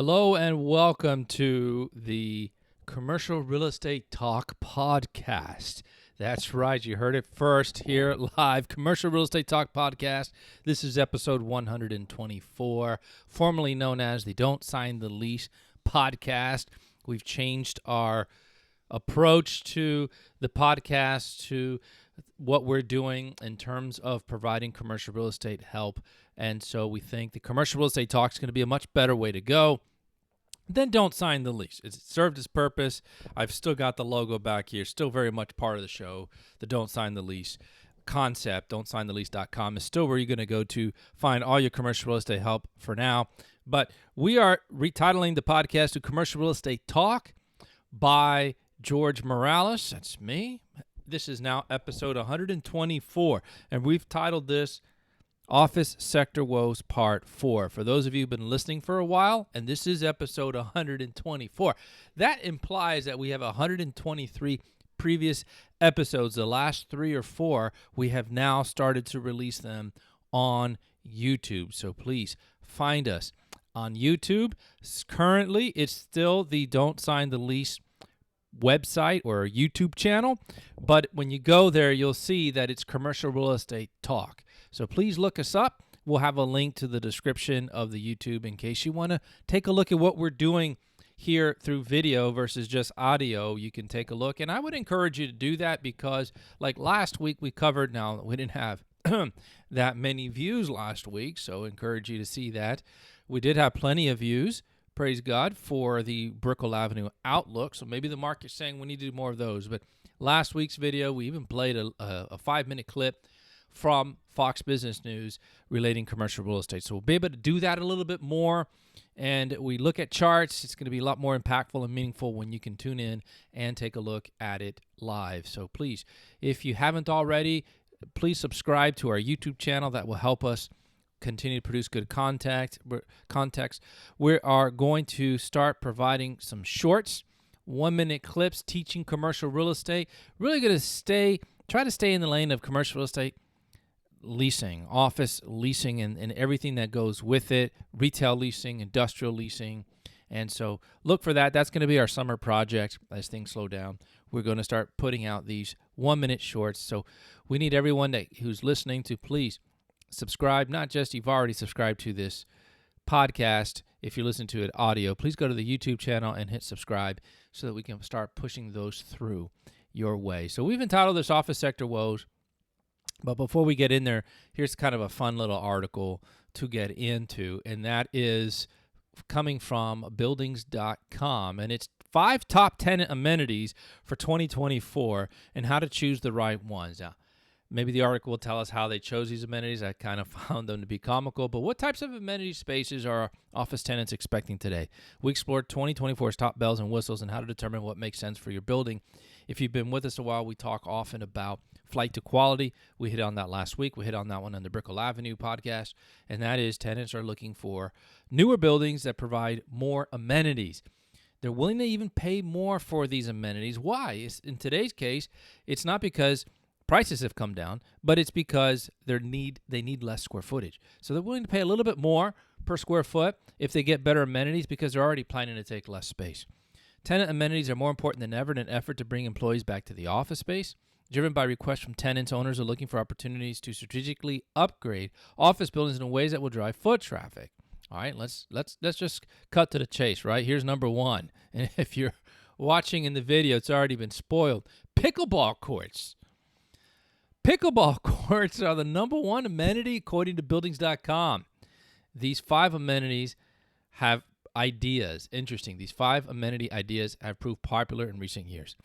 Hello and welcome to the Commercial Real Estate Talk podcast. That's right, you heard it first here live. Commercial Real Estate Talk podcast. This is episode 124, formerly known as the Don't Sign the Lease podcast. We've changed our approach to the podcast to what we're doing in terms of providing commercial real estate help. And so we think the Commercial Real Estate Talk is going to be a much better way to go than Don't Sign the Lease. It's served its purpose. I've still got the logo back here, still very much part of the show. The Don't Sign the Lease concept, don'tsignthelease.com, is still where you're going to go to find all your commercial real estate help for now. But we are retitling the podcast to Commercial Real Estate Talk by George Morales. That's me. This is now episode 124, and we've titled this Office Sector Woes Part 4. For those of you who've been listening for a while, and this is episode 124, that implies that we have 123 previous episodes. The last 3 or 4, we have now started to release them on YouTube. So please find us on YouTube. Currently, it's still the Don't Sign the Lease website or YouTube channel, but when you go there, you'll see that it's Commercial Real Estate Talk. So please look us up. We'll have a link to the description of the YouTube in case you want to take a look at what we're doing here through video versus just audio. You can take a look, and I would encourage you to do that because like last week we covered, now we didn't have that many views last week, so I encourage you to see that. We did have plenty of views. Praise God for the Brickell Avenue outlook. So maybe the market's saying we need to do more of those. But last week's video, we even played a 5-minute clip from Fox Business News relating commercial real estate. So we'll be able to do that a little bit more. And we look at charts. It's going to be a lot more impactful and meaningful when you can tune in and take a look at it live. So please, if you haven't already, please subscribe to our YouTube channel. That will help us continue to produce good context. We are going to start providing some shorts, 1-minute clips teaching commercial real estate. Really going to try to stay in the lane of commercial real estate leasing, office leasing, and everything that goes with it, retail leasing, industrial leasing. And so look for that. That's going to be our summer project as things slow down. We're going to start putting out these 1-minute shorts. So we need everyone who's listening to please subscribe. Not just you've already subscribed to this podcast. If you listen to it audio, please go to the YouTube channel and hit subscribe so that we can start pushing those through your way. So we've entitled this Office Sector Woes. But before we get in there, here's kind of a fun little article to get into, and that is coming from buildings.com, and it's 5 top tenant amenities for 2024 and how to choose the right ones. Now, maybe the article will tell us how they chose these amenities. I kind of found them to be comical. But what types of amenity spaces are office tenants expecting today? We explored 2024's top bells and whistles and how to determine what makes sense for your building. If you've been with us a while, we talk often about flight to quality. We hit on that last week. We hit on that one on the Brickell Avenue podcast. And that is tenants are looking for newer buildings that provide more amenities. They're willing to even pay more for these amenities. Why? In today's case, it's not because prices have come down, but it's because they need less square footage. So they're willing to pay a little bit more per square foot if they get better amenities because they're already planning to take less space. Tenant amenities are more important than ever in an effort to bring employees back to the office space. Driven by requests from tenants, owners are looking for opportunities to strategically upgrade office buildings in ways that will drive foot traffic. All right, let's just cut to the chase, right? Here's number 1. And if you're watching in the video, it's already been spoiled. Pickleball courts. Pickleball courts are the number 1 amenity according to buildings.com. These 5 amenities have ideas. Interesting. These 5 amenity ideas have proved popular in recent years.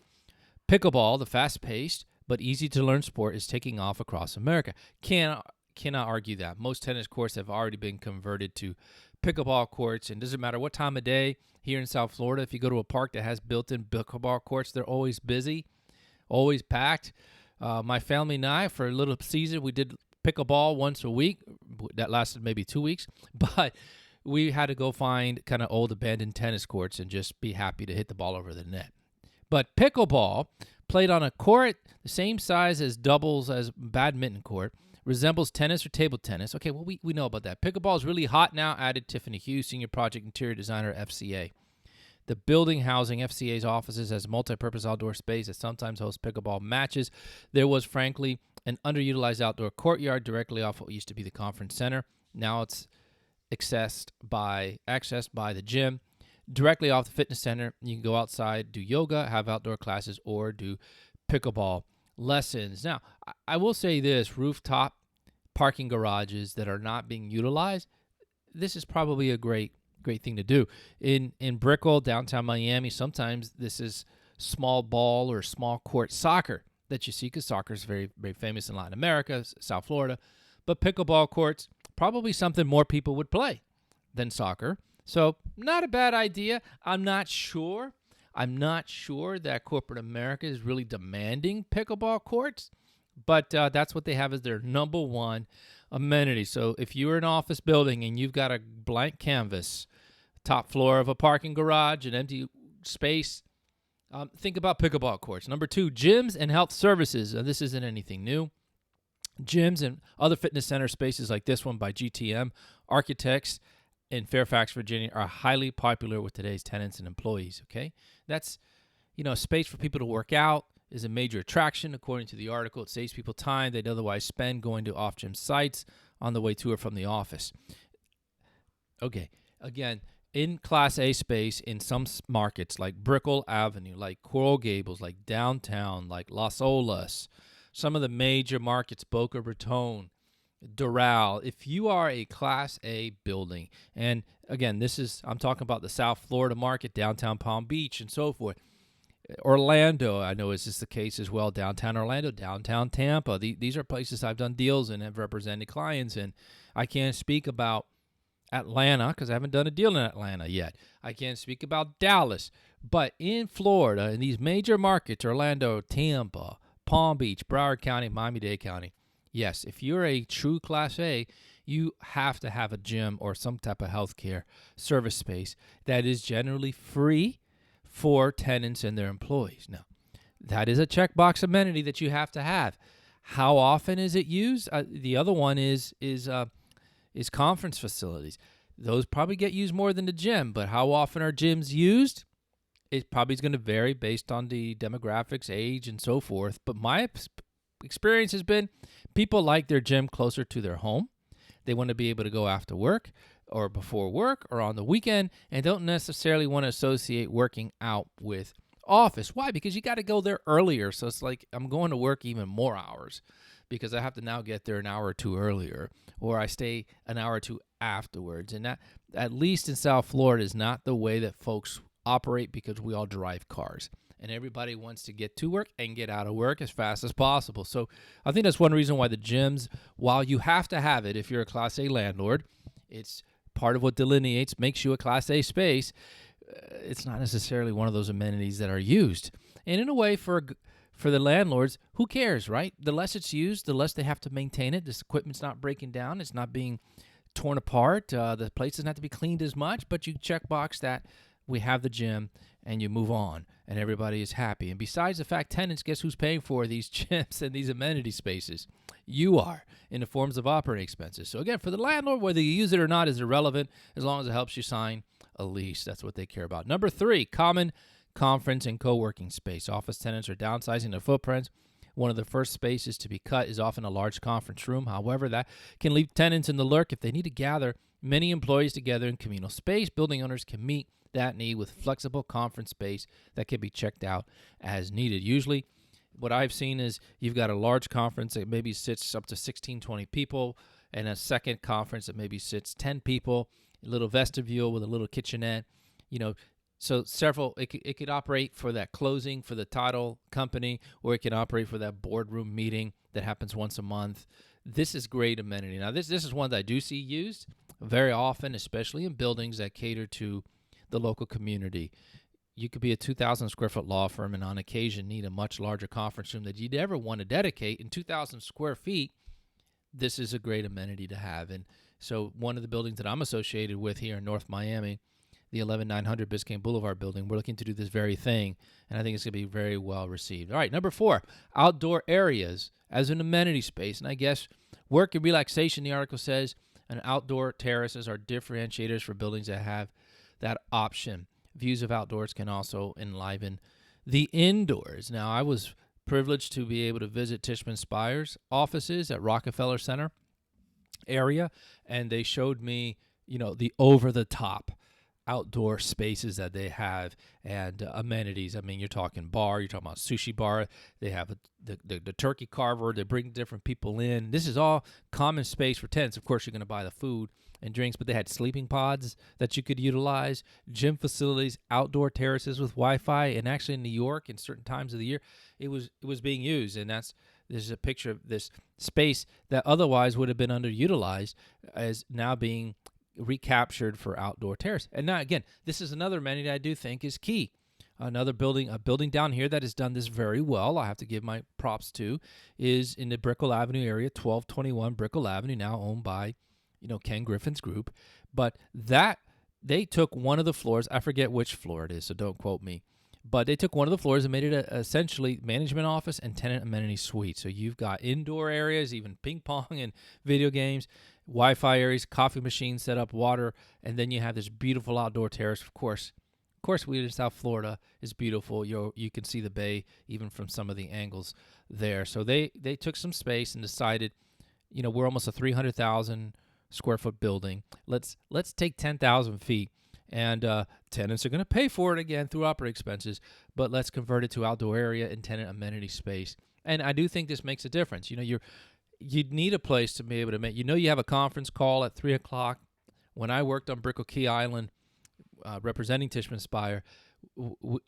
Pickleball, the fast-paced but easy-to-learn sport, is taking off across America. Cannot argue that. Most tennis courts have already been converted to pickleball courts, and it doesn't matter what time of day here in South Florida. If you go to a park that has built-in pickleball courts, they're always busy, always packed. My family and I, for a little season, we did pickleball once a week. That lasted maybe 2 weeks, but we had to go find kind of old abandoned tennis courts and just be happy to hit the ball over the net. But pickleball, played on a court the same size as doubles as badminton court, Resembles tennis or table tennis. Okay, well, we know about that. Pickleball is really hot now, added Tiffany Hughes, Senior Project Interior Designer, FCA. The building housing FCA's offices as a multi-purpose outdoor space that sometimes hosts pickleball matches. There was, frankly, an underutilized outdoor courtyard directly off what used to be the conference center. Now it's accessed by the gym. Directly off the fitness center, you can go outside, do yoga, have outdoor classes, or do pickleball lessons. Now, I will say this, rooftop parking garages that are not being utilized, this is probably a great thing to do. In Brickell, downtown Miami, sometimes this is small ball or small court soccer that you see, because soccer is very, very famous in Latin America, South Florida. But pickleball courts, probably something more people would play than soccer. So not a bad idea. I'm not sure that corporate America is really demanding pickleball courts, but that's what they have as their number one amenity. So if you're an office building and you've got a blank canvas, top floor of a parking garage, an empty space, think about pickleball courts. Number 2, gyms and health services. This isn't anything new. Gyms and other fitness center spaces like this one by GTM Architects in Fairfax, Virginia, are highly popular with today's tenants and employees, okay? That's, a space for people to work out is a major attraction. According to the article, it saves people time they'd otherwise spend going to off-gym sites on the way to or from the office. Okay, again, in Class A space in some markets like Brickell Avenue, like Coral Gables, like downtown, like Las Olas, some of the major markets, Boca Raton, Doral, if you are a Class A building, and again, I'm talking about the South Florida market, downtown Palm Beach, and so forth. Orlando, I know is this the case as well, downtown Orlando, downtown Tampa. These are places I've done deals and have represented clients in. I can't speak about Atlanta because I haven't done a deal in Atlanta yet. I can't speak about Dallas. But in Florida, in these major markets, Orlando, Tampa, Palm Beach, Broward County, Miami-Dade County, yes, if you're a true Class A, you have to have a gym or some type of healthcare service space that is generally free for tenants and their employees. Now, that is a checkbox amenity that you have to have. How often is it used? The other one is conference facilities. Those probably get used more than the gym, but how often are gyms used? It probably is going to vary based on the demographics, age, and so forth. But my experience has been people like their gym closer to their home. They want to be able to go after work or before work or on the weekend and don't necessarily want to associate working out with office. Why? Because you got to go there earlier. So it's like I'm going to work even more hours because I have to now get there an hour or two earlier, or I stay an hour or two afterwards. And that, at least in South Florida, is not the way that folks operate because we all drive cars. And everybody wants to get to work and get out of work as fast as possible. So I think that's one reason why the gyms, while you have to have it if you're a Class A landlord, it's part of what delineates, makes you a Class A space. It's not necessarily one of those amenities that are used. And in a way, for the landlords, who cares, right? The less it's used, the less they have to maintain it. This equipment's not breaking down. It's not being torn apart. The place doesn't have to be cleaned as much, but you check box that we have the gym and you move on and everybody is happy. And besides the fact, tenants, guess who's paying for these gyms and these amenity spaces? You are, in the forms of operating expenses. So again, for the landlord, whether you use it or not is irrelevant as long as it helps you sign a lease. That's what they care about. Number 3, common conference and co-working space. Office tenants are downsizing their footprints. One of the first spaces to be cut is often a large conference room. However, that can leave tenants in the lurk if they need to gather many employees together in communal space. Building owners can meet that need with flexible conference space that can be checked out as needed. Usually, what I've seen is you've got a large conference that maybe sits up to 16, 20 people, and a second conference that maybe sits 10 people, a little vestibule with a little kitchenette, so several, it could operate for that closing for the title company, or it can operate for that boardroom meeting that happens once a month. This is great amenity. Now, this is one that I do see used very often, especially in buildings that cater to the local community. You could be a 2,000 square foot law firm and on occasion need a much larger conference room that you'd ever want to dedicate. In 2,000 square feet, this is a great amenity to have. And so one of the buildings that I'm associated with here in North Miami, the 11900 Biscayne Boulevard building. We're looking to do this very thing, and I think it's going to be very well received. All right, number 4, outdoor areas as an amenity space. And I guess work and relaxation, the article says, and outdoor terraces are differentiators for buildings that have that option. Views of outdoors can also enliven the indoors. Now, I was privileged to be able to visit Tishman Speyer's offices at Rockefeller Center area, and they showed me, the over-the-top outdoor spaces that they have and amenities. I mean, you're talking bar, you're talking about sushi bar. They have the turkey carver. They bring different people in. This is all common space for tenants. Of course, you're going to buy the food and drinks, but they had sleeping pods that you could utilize, gym facilities, outdoor terraces with Wi-Fi, and actually in New York, in certain times of the year, it was being used, and there's a picture of this space that otherwise would have been underutilized as now being recaptured for outdoor terrace. And now, again, this is another amenity I do think is key. A building down here that has done this very well, I have to give my props to, is in the Brickell Avenue area, 1221 Brickell Avenue, now owned by, Ken Griffin's group. But they took one of the floors, I forget which floor it is, so don't quote me, but they took one of the floors and made it essentially management office and tenant amenity suite. So you've got indoor areas, even ping pong and video games, Wi-Fi areas, coffee machines set up, water, and then you have this beautiful outdoor terrace. Of course, we in South Florida is beautiful. You can see the bay even from some of the angles there. So they took some space and decided, we're almost a 300,000 square foot building. Let's take 10,000 feet. And tenants are going to pay for it again through operating expenses, but let's convert it to outdoor area and tenant amenity space. And I do think this makes a difference. You'd need a place to be able to make. You have a conference call at 3:00. When I worked on Brickell Key Island, representing Tishman Speyer,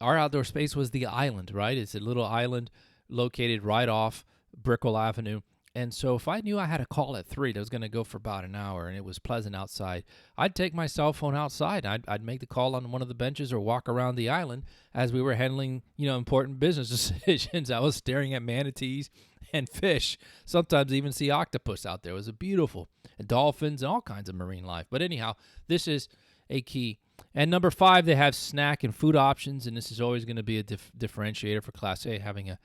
our outdoor space was the island. Right, it's a little island located right off Brickell Avenue. And so if I knew I had a call at 3 that was going to go for about an hour and it was pleasant outside, I'd take my cell phone outside. I'd make the call on one of the benches or walk around the island as we were handling, important business decisions. I was staring at manatees and fish, sometimes even see octopus out there. It was beautiful. And dolphins and all kinds of marine life. But anyhow, this is a key. And number 5, they have snack and food options, and this is always going to be a differentiator for Class A, having a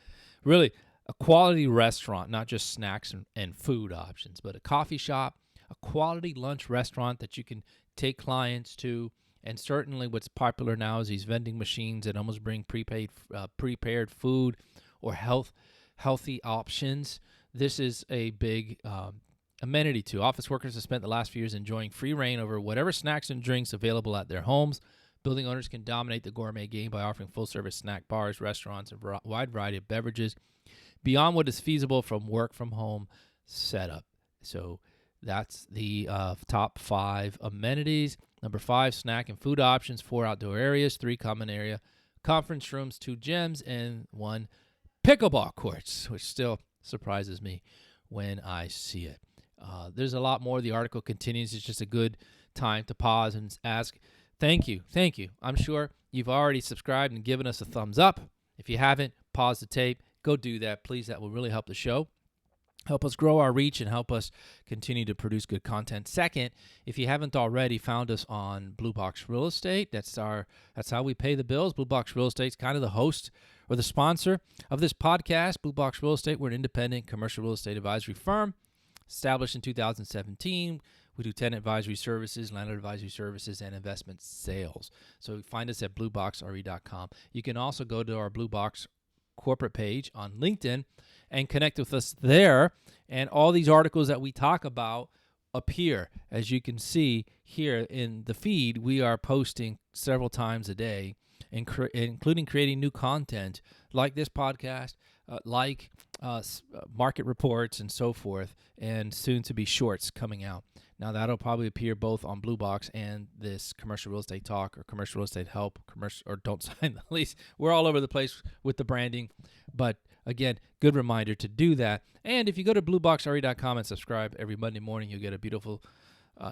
quality restaurant, not just snacks and food options, but a coffee shop, a quality lunch restaurant that you can take clients to. And certainly what's popular now is these vending machines that almost bring prepared food or healthy options. This is a big amenity too. Office workers have spent the last few years enjoying free reign over whatever snacks and drinks available at their homes. Building owners can dominate the gourmet game by offering full-service snack bars, restaurants, and a wide variety of beverages beyond what is feasible from work-from-home setup. So that's the top 5 amenities. Number 5, snack and food options, 4 outdoor areas, 3 common area conference rooms, 2 gyms, and 1 pickleball courts, which still surprises me when I see it. There's a lot more. The article continues. It's just a good time to pause and ask, thank you. I'm sure you've already subscribed and given us a thumbs up. If you haven't, pause the tape. Go do that, please. That will really help the show, help us grow our reach, and help us continue to produce good content. Second, if you haven't already, found us on Blue Box Real Estate. That's how we pay the bills. Blue Box Real Estate is kind of the host or the sponsor of this podcast. Blue Box Real Estate, we're an independent commercial real estate advisory firm established in 2017. We do tenant advisory services, landlord advisory services, and investment sales. So find us at blueboxre.com. You can also go to our Blue Box corporate page on LinkedIn and connect with us there. And all these articles that we talk about appear. As you can see here in the feed, we are posting several times a day, including creating new content like this podcast, market reports and so forth, and soon to be shorts coming out. Now that'll probably appear both on Blue Box and this Commercial Real Estate Talk or Commercial Real Estate Help, or Don't Sign the Lease. We're all over the place with the branding, but again, good reminder to do that. And if you go to blueboxre.com and subscribe every Monday morning, you'll get a beautiful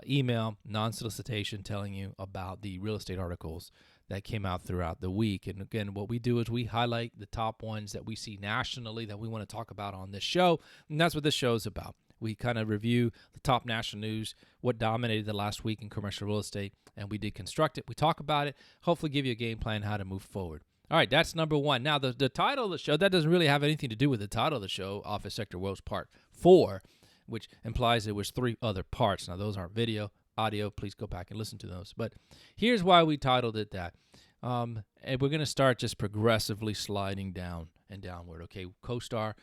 email, non-solicitation, telling you about the real estate articles that came out throughout the week. And again, what we do is we highlight the top ones that we see nationally that we want to talk about on this show, and that's what this show is about. We kind of review the top national news, what dominated the last week in commercial real estate, and we deconstruct it. We talk about it, hopefully give you a game plan how to move forward. All right, that's number one. Now, the title of the show, that doesn't really have anything to do with the title of the show, Office Sector Woes Part 4, which implies there was 3 other parts. Now, those aren't video, audio. Please go back and listen to those. But here's why we titled it that. And we're going to start just progressively sliding down and downward. Okay, CoStar,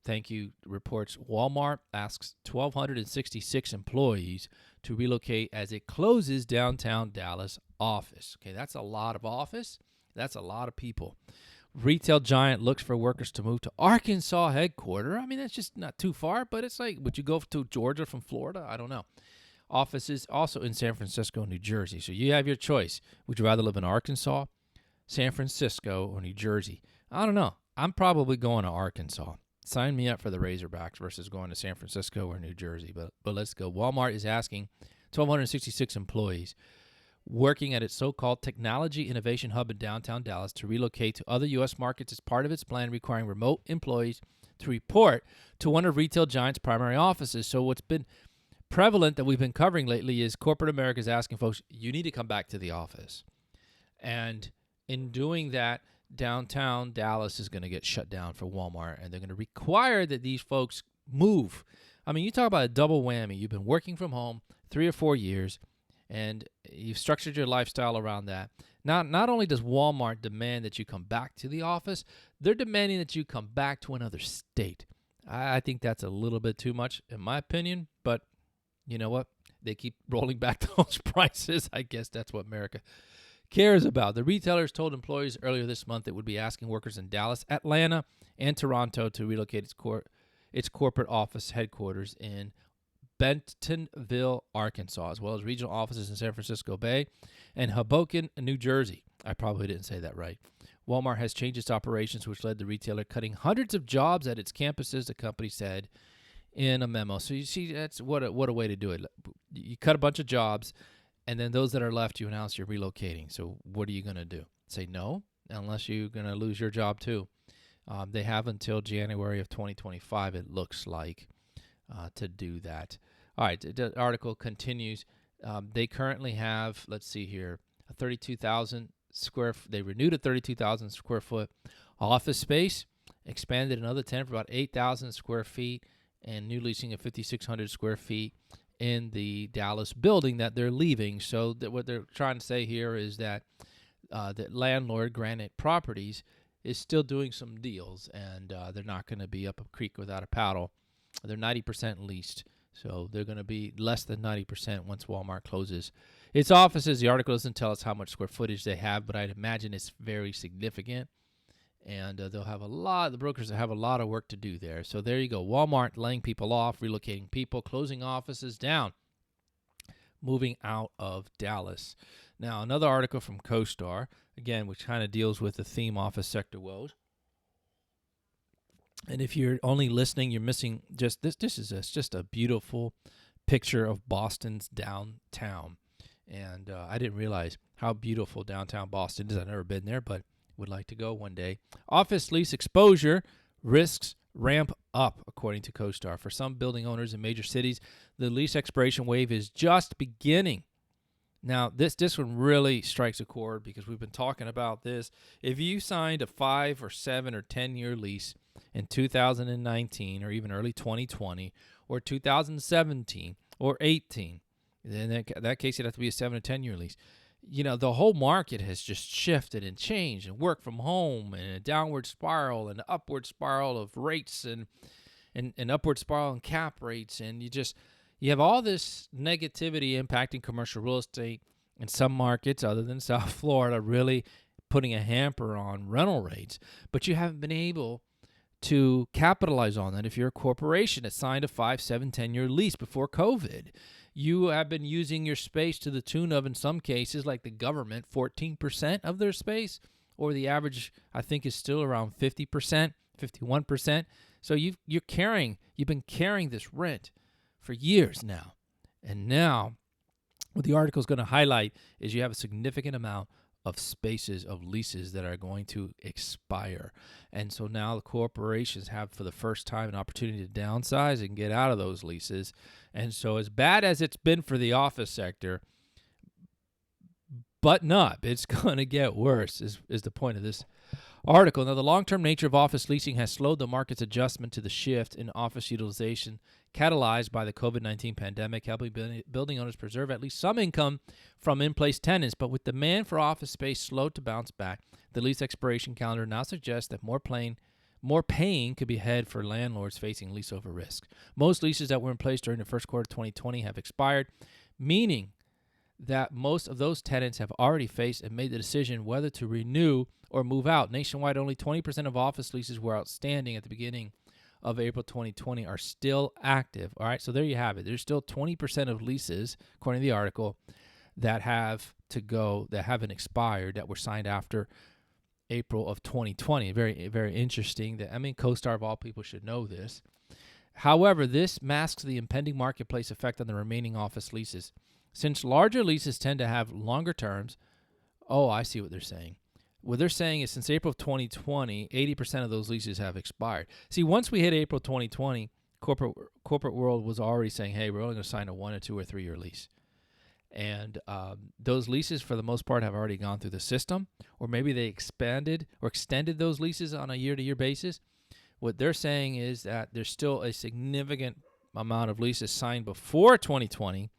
thank you, reports Walmart asks 1,266 employees to relocate as it closes downtown Dallas office. Okay, that's a lot of office. That's a lot of people. Retail giant looks for workers to move to Arkansas headquarters. I mean, that's just not too far, but it's like, would you go to Georgia from Florida? I don't know. Offices also in San Francisco, New Jersey. So you have your choice. Would you rather live in Arkansas, San Francisco, or New Jersey? I don't know. I'm probably going to Arkansas. Sign me up for the Razorbacks versus going to San Francisco or New Jersey. But let's go. Walmart is asking 1,266 employees working at its so-called Technology Innovation Hub in downtown Dallas to relocate to other U.S. markets as part of its plan requiring remote employees to report to one of retail giant's primary offices. So what's been prevalent that we've been covering lately is corporate America is asking folks, you need to come back to the office. And in doing that, downtown Dallas is going to get shut down for Walmart, and they're going to require that these folks move. I mean, you talk about a double whammy. You've been working from home 3 or 4 years, and you've structured your lifestyle around that. Now, not only does Walmart demand that you come back to the office, they're demanding that you come back to another state. I think that's a little bit too much, in my opinion, but you know what? They keep rolling back those prices. I guess that's what America cares about. The retailers told employees earlier this month it would be asking workers in Dallas, Atlanta, and Toronto to relocate its corporate office headquarters in Bentonville, Arkansas, as well as regional offices in San Francisco Bay and Hoboken, New Jersey. I probably didn't say that right. Walmart has changed its operations, which led the retailer cutting hundreds of jobs at its campuses, the company said in a memo. So you see, that's what a way to do it. You cut a bunch of jobs, and then those that are left, you announce you're relocating. So what are you going to do? Say no, unless you're going to lose your job too. They have until January of 2025, it looks like, to do that. All right, the article continues. They currently have, let's see here, a 32,000 square. They renewed a 32,000 square foot office space, expanded another 10 for about 8,000 square feet, and new leasing of 5,600 square feet in the Dallas building that they're leaving. So what they're trying to say here is that the landlord, Granite Properties, is still doing some deals, and they're not going to be up a creek without a paddle. They're 90% leased, so they're going to be less than 90% once Walmart closes its offices. The article doesn't tell us how much square footage they have, but I'd imagine it's very significant, and they'll have the brokers have a lot of work to do there. So there you go. Walmart laying people off, relocating people, closing offices down, moving out of Dallas. Now, another article from CoStar, again, which kind of deals with the theme office sector woes. And if you're only listening, you're missing just this. This is just a beautiful picture of Boston's downtown. And I didn't realize how beautiful downtown Boston is. I've never been there, but would like to go one day. Office lease exposure risks ramp up, according to CoStar. For some building owners in major cities, the lease expiration wave is just beginning. Now, this one really strikes a chord because we've been talking about this. If you signed a 5 or 7 or 10-year lease in 2019 or even early 2020 or 2017 or 18, then in that case, it'd have to be a 7 or 10-year lease. You know, the whole market has just shifted and changed, and work from home and a downward spiral and upward spiral of rates and upward spiral in cap rates. And you have all this negativity impacting commercial real estate in some markets other than South Florida, really putting a hamper on rental rates. But you haven't been able to capitalize on that if you're a corporation that signed a 5, 7, 10-year lease before COVID. You have been using your space to the tune of, in some cases, like the government, 14% of their space, or the average, I think, is still around 50%, 51%. So you've been carrying this rent for years now. And now, what the article is going to highlight is you have a significant amount of spaces of leases that are going to expire. And so now the corporations have for the first time an opportunity to downsize and get out of those leases. And so as bad as it's been for the office sector, button up, it's going to get worse is the point of this article. Now, the long-term nature of office leasing has slowed the market's adjustment to the shift in office utilization catalyzed by the COVID-19 pandemic, helping building owners preserve at least some income from in-place tenants. But with demand for office space slow to bounce back, the lease expiration calendar now suggests that more pain could be ahead for landlords facing lease over risk. Most leases that were in place during the first quarter of 2020 have expired, meaning that most of those tenants have already faced and made the decision whether to renew or move out. Nationwide, only 20% of office leases were outstanding at the beginning of April 2020 are still active. All right, so there you have it. There's still 20% of leases, according to the article, that have to go, that haven't expired, that were signed after April of 2020. Very, very interesting. CoStar of all people should know this. However, this masks the impending marketplace effect on the remaining office leases. Since larger leases tend to have longer terms, I see what they're saying. What they're saying is since April of 2020, 80% of those leases have expired. See, once we hit April 2020, corporate world was already saying, hey, we're only going to sign a 1 or 2 or 3 year lease. And those leases, for the most part, have already gone through the system, or maybe they expanded or extended those leases on a year-to-year basis. What they're saying is that there's still a significant amount of leases signed before 2020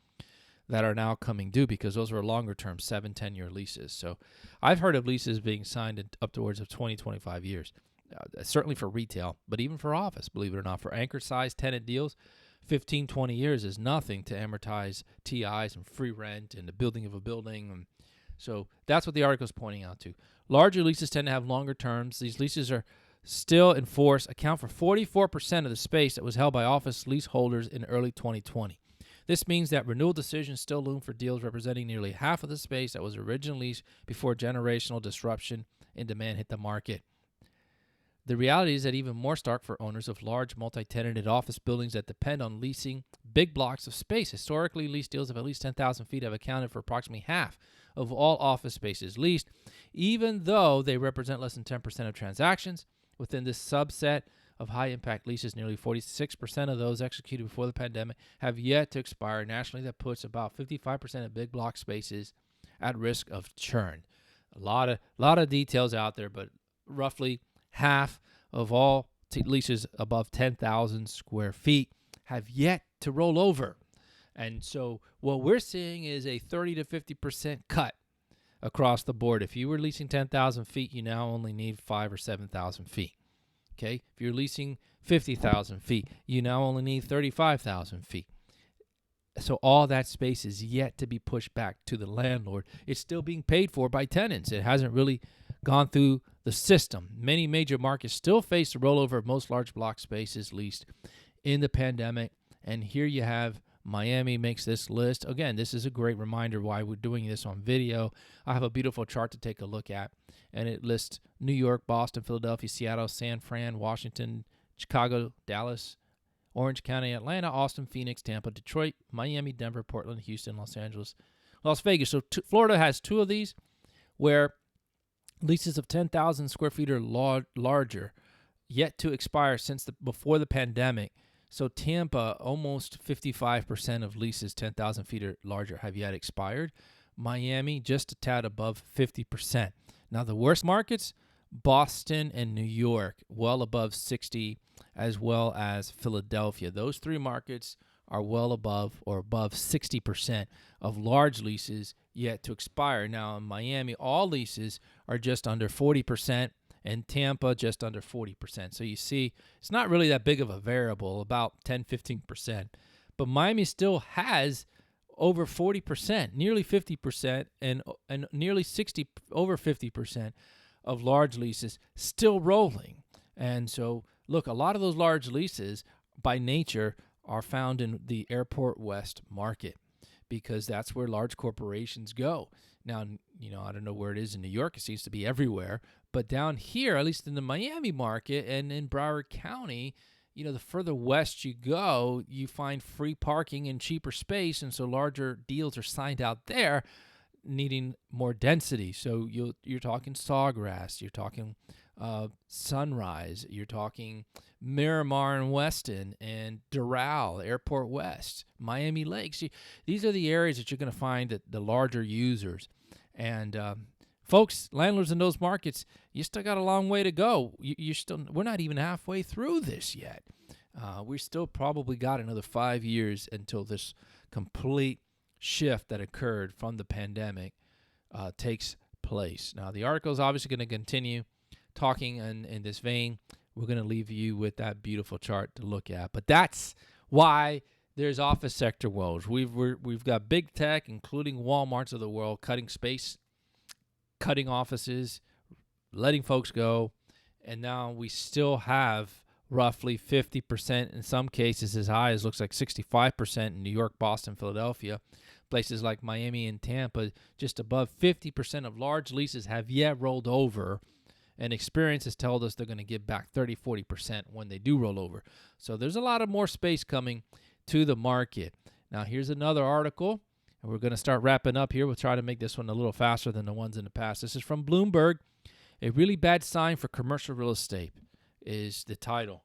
that are now coming due because those were longer-term 7-10 year leases. So I've heard of leases being signed up towards of 20-25 years, certainly for retail, but even for office, believe it or not. For anchor-sized tenant deals, 15-20 years is nothing to amortize TIs and free rent and the building of a building. And so that's what the article is pointing out to. Larger leases tend to have longer terms. These leases are still in force, account for 44% of the space that was held by office leaseholders in early 2020. This means that renewal decisions still loom for deals representing nearly half of the space that was originally leased before generational disruption in demand hit the market. The reality is that even more stark for owners of large multi-tenanted office buildings that depend on leasing big blocks of space. Historically, lease deals of at least 10,000 feet have accounted for approximately half of all office spaces leased, even though they represent less than 10% of transactions. Within this subset of high-impact leases, nearly 46% of those executed before the pandemic have yet to expire. Nationally, that puts about 55% of big block spaces at risk of churn. A lot of details out there, but roughly half of all leases above 10,000 square feet have yet to roll over. And so what we're seeing is a 30 to 50% cut across the board. If you were leasing 10,000 feet, you now only need 5,000 or 7,000 feet. Okay, if you're leasing 50,000 feet, you now only need 35,000 feet. So all that space is yet to be pushed back to the landlord. It's still being paid for by tenants. It hasn't really gone through the system. Many major markets still face the rollover of most large block spaces leased in the pandemic. And here you have Miami makes this list. Again, this is a great reminder why we're doing this on video. I have a beautiful chart to take a look at, and it lists New York, Boston, Philadelphia, Seattle, San Fran, Washington, Chicago, Dallas, Orange County, Atlanta, Austin, Phoenix, Tampa, Detroit, Miami, Denver, Portland, Houston, Los Angeles, Las Vegas. So Florida has 2 of these where leases of 10,000 square feet or larger yet to expire since before the pandemic. So Tampa, almost 55% of leases 10,000 feet or larger have yet expired. Miami, just a tad above 50%. Now, the worst markets, Boston and New York, well above 60, as well as Philadelphia. Those 3 markets are well above or above 60% of large leases yet to expire. Now, in Miami, all leases are just under 40%. And Tampa just under 40%. So you see, it's not really that big of a variable, about 10-15%. But Miami still has over 40%, nearly 50%, and nearly 60, over 50% of large leases still rolling. And so, look, a lot of those large leases, by nature, are found in the Airport West market because that's where large corporations go. Now, I don't know where it is in New York. It seems to be everywhere. But down here, at least in the Miami market and in Broward County, the further west you go, you find free parking and cheaper space. And so larger deals are signed out there. needing more density. So you're talking Sawgrass, you're talking Sunrise, you're talking Miramar and Weston and Doral, Airport West, Miami Lakes. These are the areas that you're going to find the larger users. And folks, landlords in those markets, you still got a long way to go. We're not even halfway through this yet. We still probably got another 5 years until this complete shift that occurred from the pandemic takes place. Now, the article is obviously going to continue talking in this vein. We're going to leave you with that beautiful chart to look at. But that's why there's office sector woes. We've got big tech, including Walmarts of the world, cutting space, cutting offices, letting folks go, and now we still have roughly 50%, in some cases as high as looks like 65% in New York, Boston, Philadelphia. Places like Miami and Tampa, just above 50% of large leases have yet rolled over, and experience has told us they're going to give back 30-40% when they do roll over. So there's a lot of more space coming to the market. Now here's another article, and we're going to start wrapping up here. We'll try to make this one a little faster than the ones in the past. This is from Bloomberg. A really bad sign for commercial real estate is the title.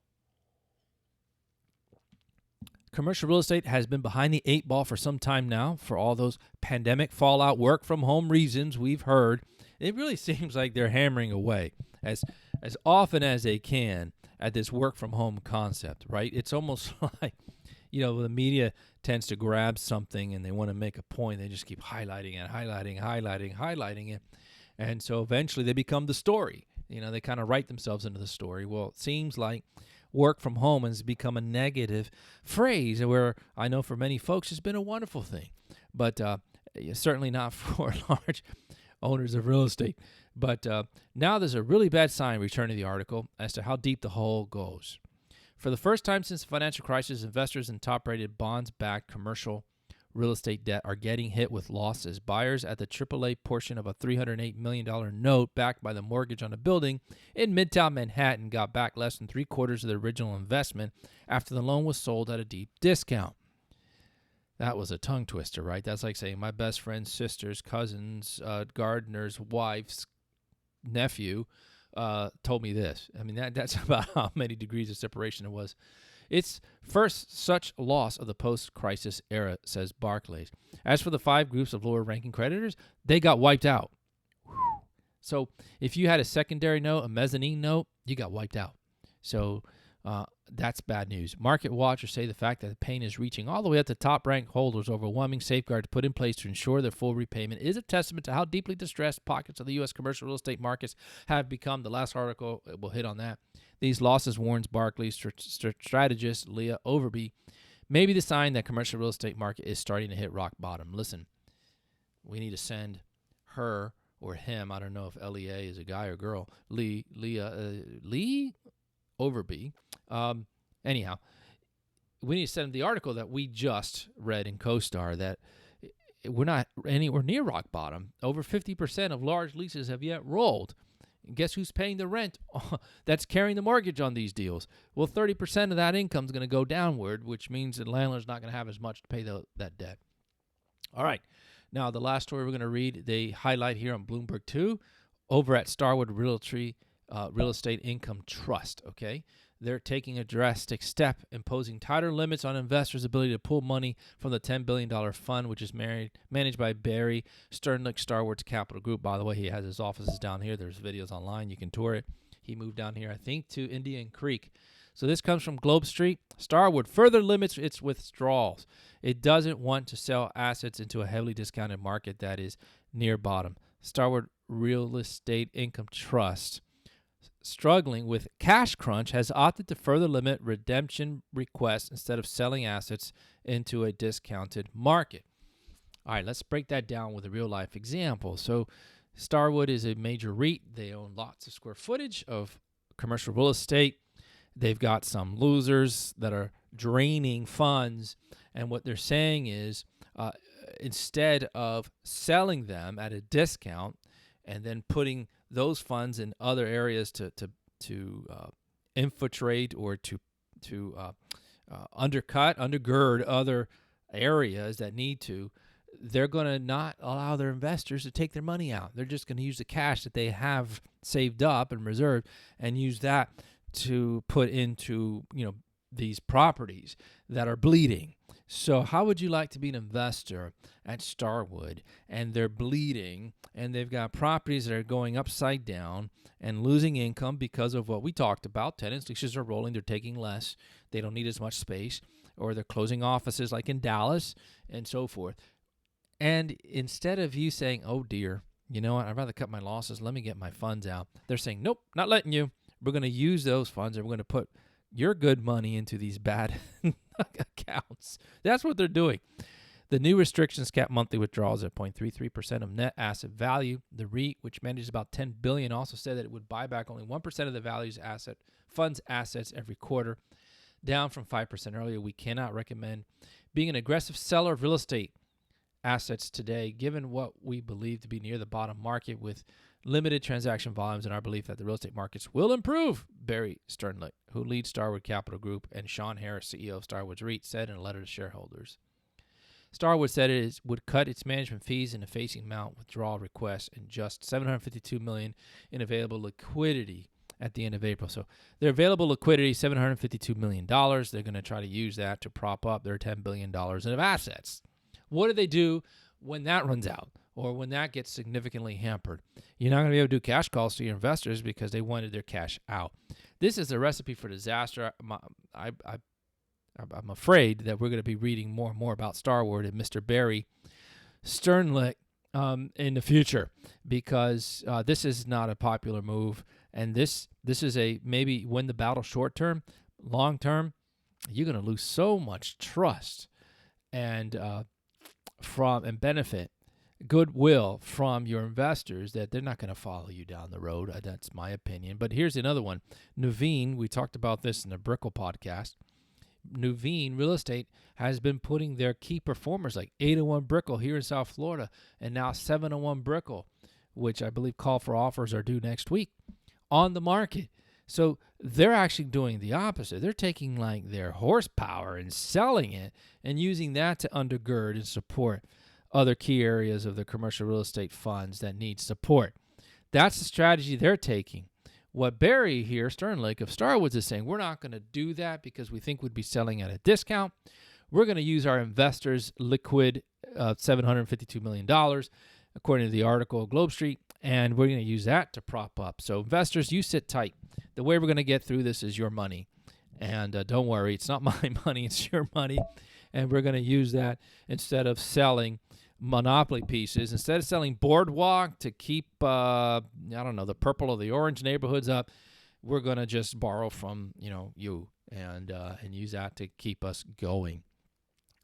Commercial real estate has been behind the 8 ball for some time now for all those pandemic fallout, work from home reasons we've heard. It really seems like they're hammering away as often as they can at this work from home concept, right? It's almost like, the media tends to grab something and they want to make a point. They just keep highlighting it. And so eventually they become the story. They kind of write themselves into the story. Well, it seems like work from home has become a negative phrase, where I know for many folks it's been a wonderful thing, but certainly not for large owners of real estate. But now there's a really bad sign, returning the article, as to how deep the hole goes. For the first time since the financial crisis, investors in top-rated bonds-backed commercial real estate debt are getting hit with losses. Buyers at the AAA portion of a $308 million note backed by the mortgage on a building in Midtown Manhattan got back less than 3/4 of the original investment after the loan was sold at a deep discount. That was a tongue twister, right? That's like saying my best friend's sister's cousin's gardener's wife's nephew told me this. I mean, that's about how many degrees of separation it was. It's first such loss of the post-crisis era, says Barclays. As for the 5 groups of lower-ranking creditors, they got wiped out. So if you had a secondary note, a mezzanine note, you got wiped out. So that's bad news. Market watchers say the fact that the pain is reaching all the way up to top-ranked holders, overwhelming safeguards put in place to ensure their full repayment is a testament to how deeply distressed pockets of the U.S. commercial real estate markets have become. The last article will hit on that. These losses, warns Barclays strategist Leah Overby, may be the sign that commercial real estate market is starting to hit rock bottom. Listen, we need to send her or him, I don't know if LEA is a guy or girl, Lee Overby. Anyhow, we need to send him the article that we just read in CoStar that we're not anywhere near rock bottom. Over 50% of large leases have yet rolled. And guess who's paying the rent that's carrying the mortgage on these deals? Well, 30% of that income is going to go downward, which means the landlord's not going to have as much to pay that debt. All right. Now, the last story we're going to read, they highlight here on Bloomberg 2, over at Starwood Realty Real Estate Income Trust, okay? They're taking a drastic step, imposing tighter limits on investors' ability to pull money from the $10 billion fund, which is managed by Barry Sternlicht Starwood's Capital Group. By the way, he has his offices down here. There's videos online. You can tour it. He moved down here, I think, to Indian Creek. So this comes from Globe Street. Starwood further limits its withdrawals. It doesn't want to sell assets into a heavily discounted market that is near bottom. Starwood Real Estate Income Trust, struggling with cash crunch, has opted to further limit redemption requests instead of selling assets into a discounted market. All right, let's break that down with a real-life example. So Starwood is a major REIT. They own lots of square footage of commercial real estate. They've got some losers that are draining funds, and what they're saying is instead of selling them at a discount and then putting those funds in other areas to infiltrate or to undergird other areas that need to, they're going to not allow their investors to take their money out. They're just going to use the cash that they have saved up and reserved and use that to put into, these properties that are bleeding. So how would you like to be an investor at Starwood and they're bleeding and they've got properties that are going upside down and losing income because of what we talked about? Tenants, leases are rolling. They're taking less. They don't need as much space, or they're closing offices like in Dallas and so forth. And instead of you saying, oh dear, you know what, I'd rather cut my losses, let me get my funds out, they're saying, nope, not letting you. We're going to use those funds and we're going to put your good money into these bad accounts. That's what they're doing. The new restrictions cap monthly withdrawals at 0.33% of net asset value. The REIT, which manages about $10 billion, also said that it would buy back only 1% of the value's fund's assets every quarter, down from 5% earlier. We cannot recommend being an aggressive seller of real estate assets today, given what we believe to be near the bottom market with limited transaction volumes, and our belief that the real estate markets will improve. Barry Sternlicht, who leads Starwood Capital Group, and Sean Harris, CEO of Starwood's REIT, said in a letter to shareholders. Starwood said it would cut its management fees and facing amount withdrawal requests and just $752 million in available liquidity at the end of April. So their available liquidity, $752 million. They're going to try to use that to prop up their $10 billion of assets. What do they do when that runs out or when that gets significantly hampered? You're not going to be able to do cash calls to your investors because they wanted their cash out. This is a recipe for disaster. I'm afraid that we're going to be reading more and more about Starwood and Mr. Barry Sternlicht in the future, because this is not a popular move. And this is a maybe win the battle short term. Long term, you're going to lose so much trust and benefit goodwill from your investors that they're not going to follow you down the road. That's my opinion. But here's another one. Nuveen, we talked about this in the Brickle podcast. Nuveen Real Estate has been putting their key performers like 801 Brickle here in South Florida and now 701 Brickle, which I believe call for offers are due next week, on the market. So they're actually doing the opposite. They're taking like their horsepower and selling it and using that to undergird and support other key areas of the commercial real estate funds that need support. That's the strategy they're taking. What Barry here, Sternlicht of Starwoods, is saying, we're not going to do that because we think we'd be selling at a discount. We're going to use our investors' liquid $752 million, according to the article, Globe Street, and we're going to use that to prop up. So investors, you sit tight. The way we're going to get through this is your money. And don't worry, it's not my money, it's your money. And we're going to use that instead of selling monopoly pieces. Instead of selling Boardwalk to keep, the purple or the orange neighborhoods up, we're going to just borrow from, you and use that to keep us going.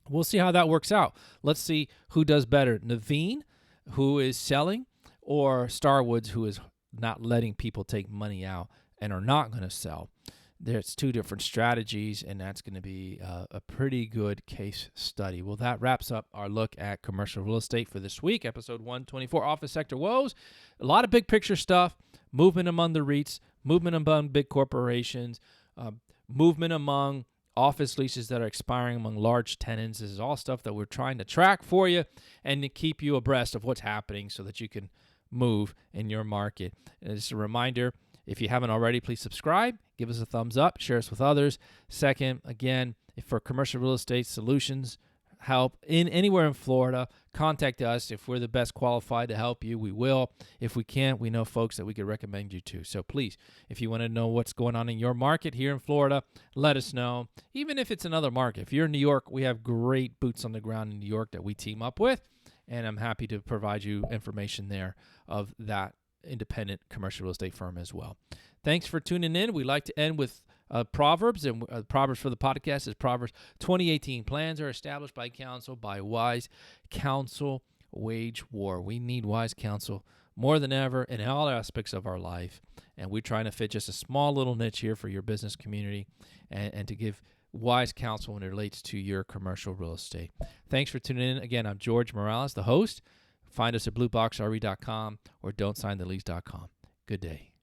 We'll see how that works out. Let's see who does better, Naveen, who is selling, or Starwoods, who is not letting people take money out and are not going to sell. There's two different strategies, and that's going to be a pretty good case study. Well, that wraps up our look at commercial real estate for this week, episode 124, Office Sector Woes. A lot of big picture stuff, movement among the REITs, movement among big corporations, movement among office leases that are expiring among large tenants. This is all stuff that we're trying to track for you and to keep you abreast of what's happening so that you can move in your market. And just a reminder, if you haven't already, please subscribe, give us a thumbs up, share us with others. Second, again, if for commercial real estate solutions, help anywhere in Florida, contact us. If we're the best qualified to help you, we will. If we can't, we know folks that we could recommend you to. So please, if you want to know what's going on in your market here in Florida, let us know. Even if it's another market. If you're in New York, we have great boots on the ground in New York that we team up with, and I'm happy to provide you information there of that independent commercial real estate firm as well. Thanks for tuning in. We like to end with Proverbs, and Proverbs for the podcast is Proverbs 20:18. Plans are established by counsel, by wise counsel wage war. We need wise counsel more than ever in all aspects of our life, and we're trying to fit just a small little niche here for your business community and to give wise counsel when it relates to your commercial real estate. Thanks for tuning in. Again, I'm George Morales, the host. Find us at blueboxre.com or don'tsignthelease.com. Good day.